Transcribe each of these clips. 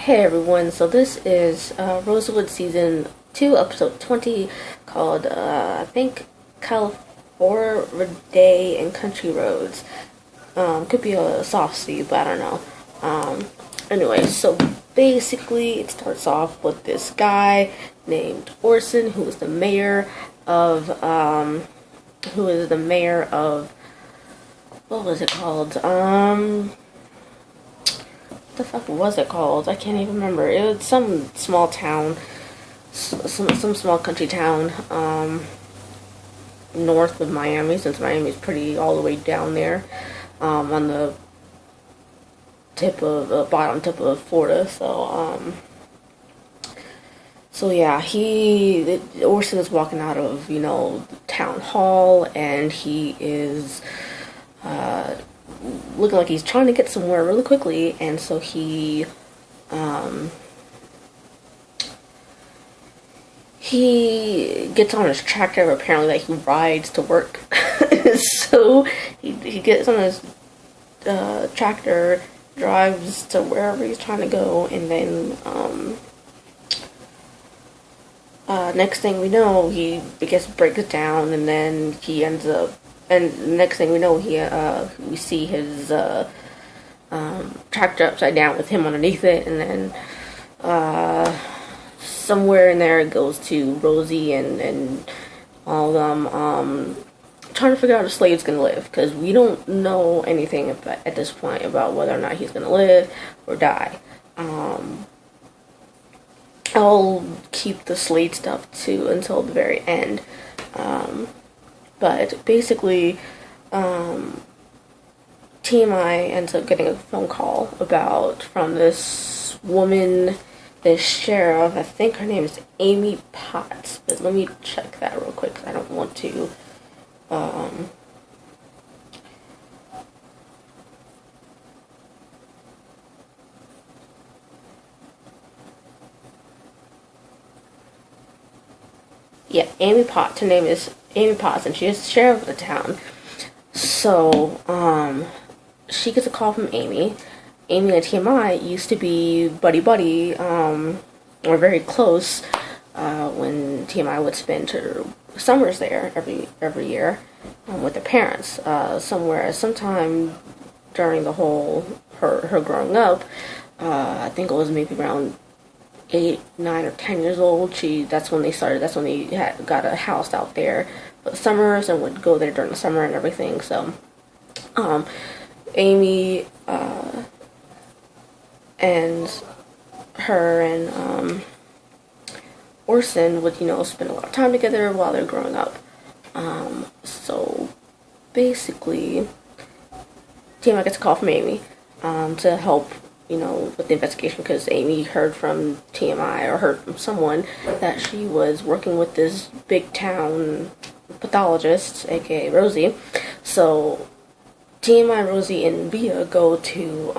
Hey everyone, so this is Rosewood Season 2, Episode 20, called, I think, Calliphoridae and Country Roads. Could be a soft C, but I don't know. Anyway, so basically it starts off with this guy named Orson, who is the mayor of, what was it called? What the fuck was it called? I can't even remember. It was some small town, some small country town, north of Miami, since Miami's pretty all the way down there, on the bottom tip of Florida. So yeah, Orson is walking out of, the town hall, and he is, looking like he's trying to get somewhere really quickly, and so he gets on his tractor, apparently, that he rides to work. So he gets on his tractor, drives to wherever he's trying to go, and then next thing we know, he breaks down, and then he ends up. And next thing we know, we see his tractor upside down with him underneath it, and then somewhere in there it goes to Rosie and all of them trying to figure out if Slade's gonna live, because we don't know anything at this point about whether or not he's gonna live or die. I'll keep the Slade stuff until the very end. But basically, TMI ends up getting a phone call from this woman, this sheriff. I think her name is Amy Potts, but let me check that real quick, because I don't want to, yeah, Amy Potts. Her name is Amy Potts, and she is the sheriff of the town. So, she gets a call from Amy. Amy and TMI used to be buddy-buddy, or very close, when TMI would spend her summers there every year, with their parents. Sometime during the whole, her growing up, I think it was maybe around 8, 9, or 10 years old. That's when they got a house out there for the summers and would go there during the summer and everything. So, Amy, and her and, Orson would, spend a lot of time together while they're growing up. So, basically, TMI gets a call from Amy, to help, with the investigation, because Amy heard from TMI, or heard from someone, that she was working with this big town pathologist, aka Rosie. So TMI, Rosie, and Bia go to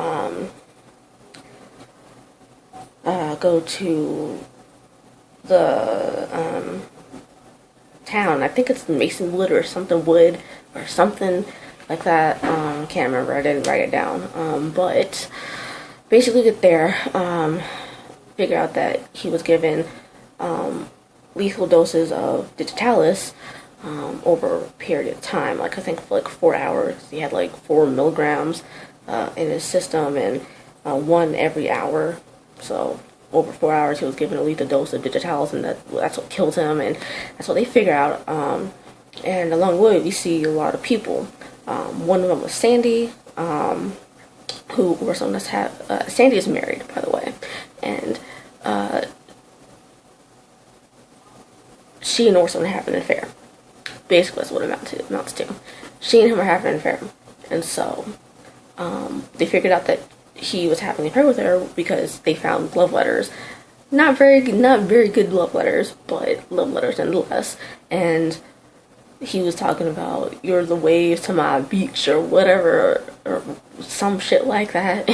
the town. I think it's Masonwood or something Wood or something like that. Can't remember. I didn't write it down. But basically get there, figure out that he was given lethal doses of digitalis over a period of time. I think for 4 hours. He had 4 milligrams in his system, and one every hour. So over 4 hours, he was given a lethal dose of digitalis, and that's what killed him. And that's what they figure out. And along the way, we see a lot of people. One of them was Sandy, who Orson Sandy is married, by the way, and she and Orson have an affair. Basically, that's what it amounts to. She and him are having an affair, and so they figured out that he was having an affair with her because they found love letters. Not very good love letters, but love letters nonetheless. And he was talking about, "You're the waves to my beach," or whatever, or some shit like that.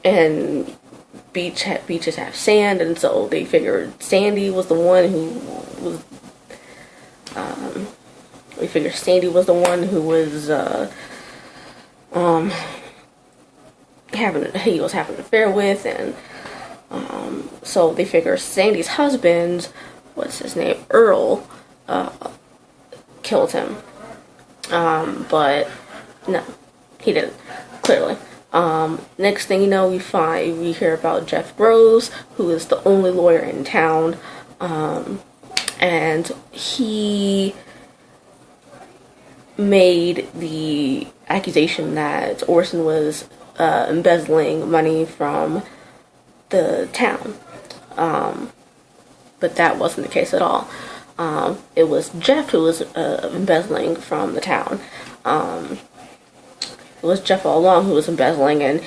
And beaches have sand, and so they figured Sandy was the one who was. We figured Sandy was the one who was he was having an affair with, and so they figure Sandy's husband, what's his name, Earl, killed him. But no, he didn't, clearly. Next thing you know, we hear about Jeff Groves, who is the only lawyer in town, and he made the accusation that Orson was embezzling money from the town, but that wasn't the case at all. It was Jeff who was embezzling from the town. It was Jeff all along who was embezzling, and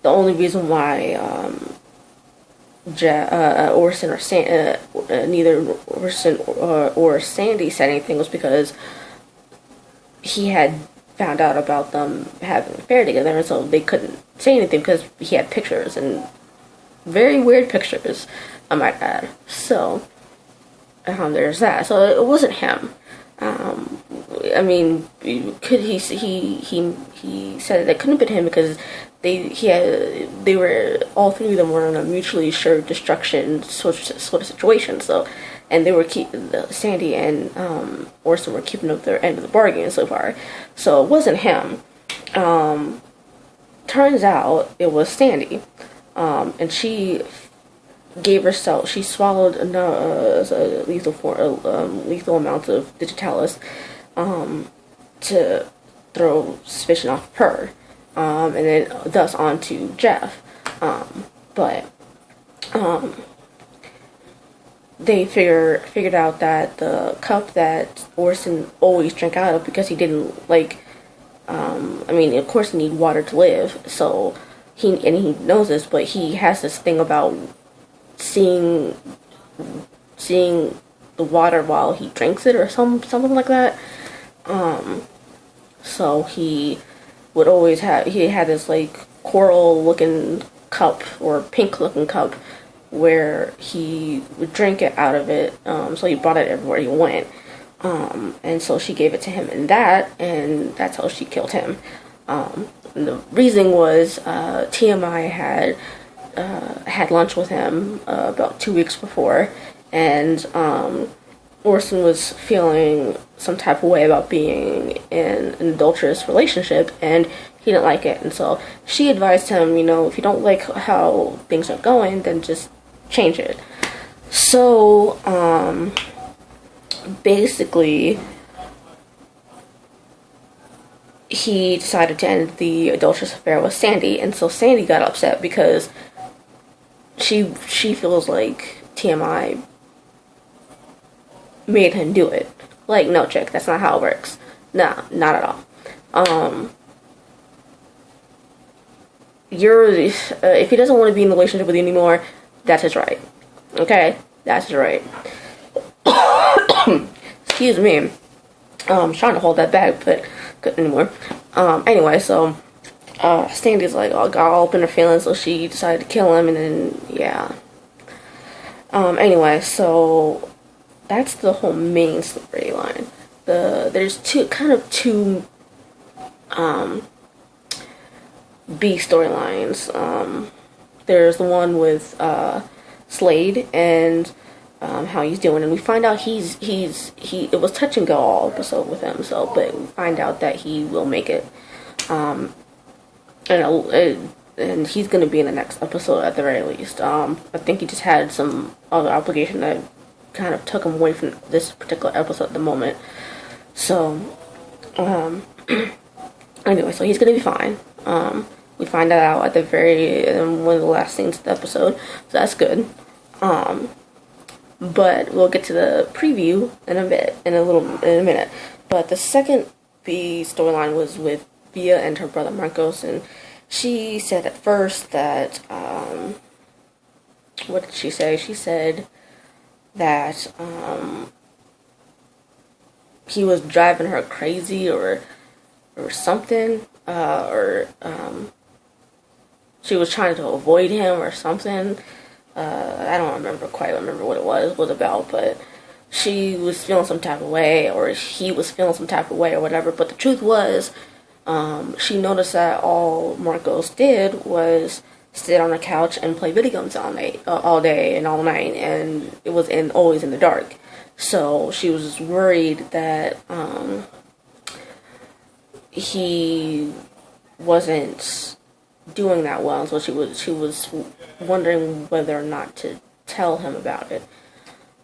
the only reason why Orson or neither Orson or Sandy said anything was because he had found out about them having an affair together, and so they couldn't say anything because he had pictures, and very weird pictures, I might add. So there's that. So it wasn't him. I mean, could he said that it couldn't have been him because they were, all three of them were in a mutually assured destruction sort of situation. So, and they were Sandy and Orson were keeping up their end of the bargain so far. So it wasn't him. Turns out it was Sandy, and she swallowed a lethal amount of digitalis to throw suspicion off of her, and then thus on to Jeff. But they figured out that the cup that Orson always drank out of, because he didn't like, I mean, of course you need water to live, so he knows this, but he has this thing about seeing the water while he drinks it, or something like that. So he would always had this like coral looking cup or pink looking cup where he would drink it out of it. So he brought it everywhere he went. And so she gave it to him and that's how she killed him. And the reason was TMI had lunch with him about 2 weeks before, and Orson was feeling some type of way about being in an adulterous relationship, and he didn't like it. And so she advised him, if you don't like how things are going, then just change it. So basically he decided to end the adulterous affair with Sandy, and so Sandy got upset because she feels like TMI made him do it. Like, no, chick, that's not how it works. Nah, not at all. If he doesn't want to be in a relationship with you anymore, that's his right. Okay? That's his right. Excuse me. I'm trying to hold that back, but couldn't anymore. Anyway, so Sandy's like, got all up in her feelings, so she decided to kill him, and then, yeah. Anyway, so that's the whole main storyline. There's two B storylines. There's the one with Slade and how he's doing, and we find out it was touch and go all episode with him. So, but we find out that he will make it, and he's going to be in the next episode at the very least. I think he just had some other obligation that kind of took him away from this particular episode at the moment. So, anyway, so he's going to be fine. We find that out at the one of the last scenes of the episode, so that's good. But we'll get to the preview in a minute. But the second B storyline was with Bia and her brother Marcos, and she said at first that, what did she say? She said that, he was driving her crazy or something, she was trying to avoid him or something. I don't quite remember what it was about, but she was feeling some type of way, or he was feeling some type of way, or whatever. But the truth was, she noticed that all Marcos did was sit on the couch and play video games all day and all night, and it was always in the dark. So she was worried that he wasn't doing that well, so she was wondering whether or not to tell him about it.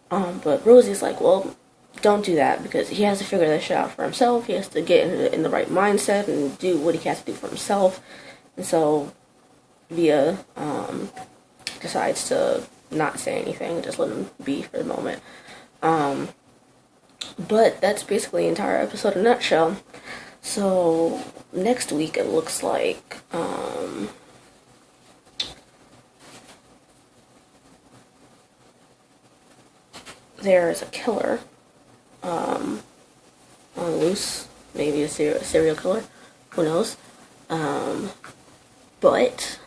But Rosie's like, well, don't do that, because he has to figure this shit out for himself. He has to get in the right mindset and do what he has to do for himself. And so Via decides to not say anything, just let him be for the moment. But that's basically the entire episode in a nutshell. So next week it looks like there is a killer on loose, maybe a serial killer, who knows. But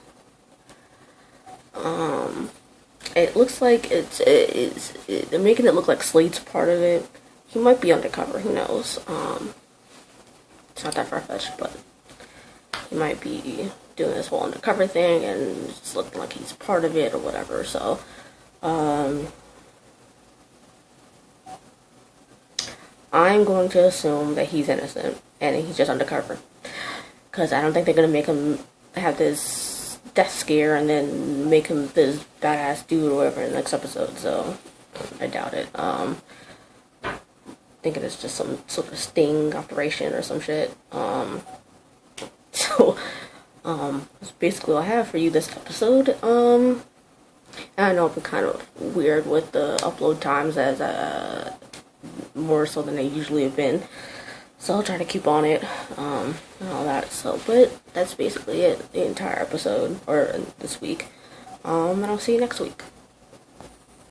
it looks like they're making it look like Slade's part of it. He might be undercover, who knows. It's not that far-fetched, but he might be doing this whole undercover thing and it's looking like he's part of it or whatever. So I'm going to assume that he's innocent and he's just undercover, because I don't think they're going to make him have this death scare and then make him this badass dude or whatever in the next episode. So I doubt it. Thinking it's just some sort of sting operation or some shit. So that's basically all I have for you this episode. And I know I've been kind of weird with the upload times, as more so than they usually have been. So I'll try to keep on it, and all that. So, but that's basically it, the entire episode, or this week. And I'll see you next week.